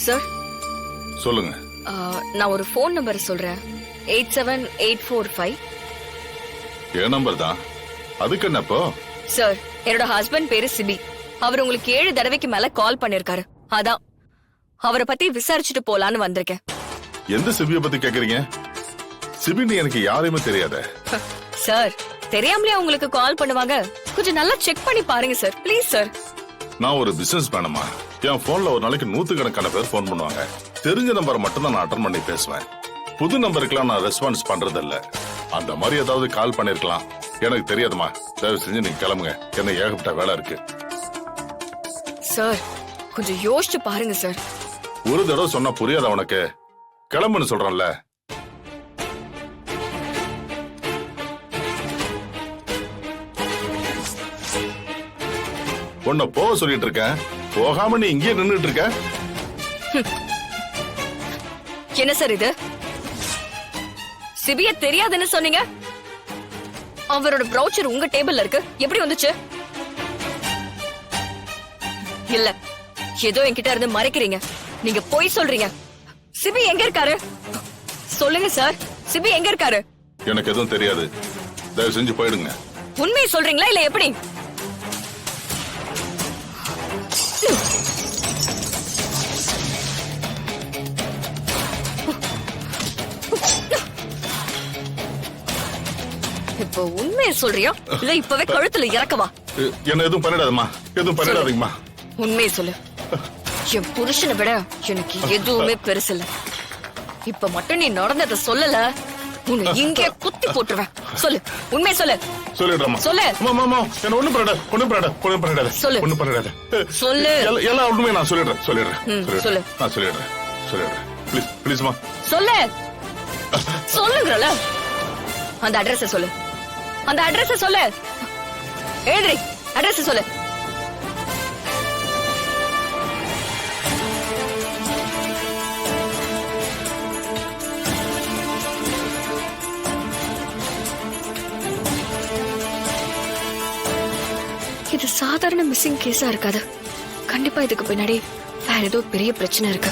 Sir சொல்லுங்க. நான் ஒரு ஃபோன் நம்பர் சொல்றேன். 87845. என் நம்பர் தான். அதுக்கு என்னப்போ? சார், என்னோட ஹஸ்பண்ட் பேரு சிபி. அவர் உங்களுக்கு 7 தடவைக்கு மேல கால் பண்ணிருக்காரு. அதான் அவரை பத்தி விசாரிச்சுட்டு போலான்னு வந்திருக்கேன். எந்த சிபிய பத்தி கேக்குறீங்க? சிபின்னு எனக்கு யாரையுமே தெரியாத. சார், தெரியாமலே உங்களுக்கு கால் பண்ணுவாங்க. கொஞ்சம் நல்லா செக் பண்ணி பாருங்க சார், ப்ளீஸ் சார். நான் ஒரு பிசினஸ் மேனமா. என் போன்ல ஒரு நாளைக்கு 100கணக்கான பேர் போன் பண்ணுவாங்க. தெரிஞ்ச நம்பரை மட்டும் தான் நான் அட்டன் பண்ணி பேசுவேன். புது நம்பருக்குலாம் நான் ரெஸ்பான்ஸ் பண்றது இல்ல. அந்த மாதிரி ஏதாவது கால் பண்ணிருக்கலாம், எனக்கு தெரியாதுமா. தயவு செஞ்சு நீங்க கிளம்புங்க, என்ன ஏகப்பட்ட வேலை இருக்கு. சார், கொஞ்சம் யோசிச்சு பாருங்க சார். ஒரு தடவை சொன்னா புரியாத உனக்கு? கிளம்புன்னு சொல்றேன்ல. உன்னை போக சொல்லிட்டு இருக்கேன், போகாம நீ இங்கே நின்னுட்டு இருக்க. என்ன சார் இது? சிபிய தெரியாதுன்னு சொன்னீங்க. அவரோட ப்ரௌச்சர் உங்க டேபிள்ல இருக்கு, எப்படி வந்துச்சு? இல்ல, ஏதோ என்கிட்ட இருந்து மறைக்கிறீங்க. நீங்க போய் சொல்றீங்க. சிபி எங்க இருக்காரு? சொல்லுங்க சார், சிபி எங்க இருக்காரு? எனக்கு எதுவும் தெரியாது, தயவு செஞ்சு போயிடுங்க. உண்மையை சொல்றீங்களா இல்ல எப்படி? இப்போ உண்மையை சொல்றியா இல்ல இப்பவே கழுத்துல இறக்கவா? என்ன எதுவும் பண்ணிடாதம்மா, எதுவும் பண்ணிடாதீங்கம்மா. உண்மையை சொல்லு. என் புருஷனை விட எனக்கு எதுவுமே பெருசு இல்ல. இப்ப மட்டும் நீ நடந்தத சொல்லல, உன்னை இங்கே குத்தி போட்டுருவேன். சொல்லு, உண்மையை சொல்லு. சொல்லிடுறேம்மா. சொல்லு. என்ன ஒண்ணும் பண்ணிடாத. சொல்லு. ஒண்ணும் பண்ணிடாத. சொல்லு. எல்லா உண்மையும் நான் சொல்லிடுறேன். சொல்லு. நான் சொல்லிடுறேன். ப்ளீஸ்மா. சொல்லு. சொல்லுங்கறல. அந்த அட்ரஸ் சொல்லு. அந்த அட்ரஸ் சொல்லு. எழுதுறி. அட்ரஸ் சொல்லு. இது சாதாரண மிஸ்ஸிங் கேஸா இருக்காது. கண்டிப்பா இதுக்கு பின்னாடி வேற ஏதோ பெரிய பிரச்சனை இருக்கு.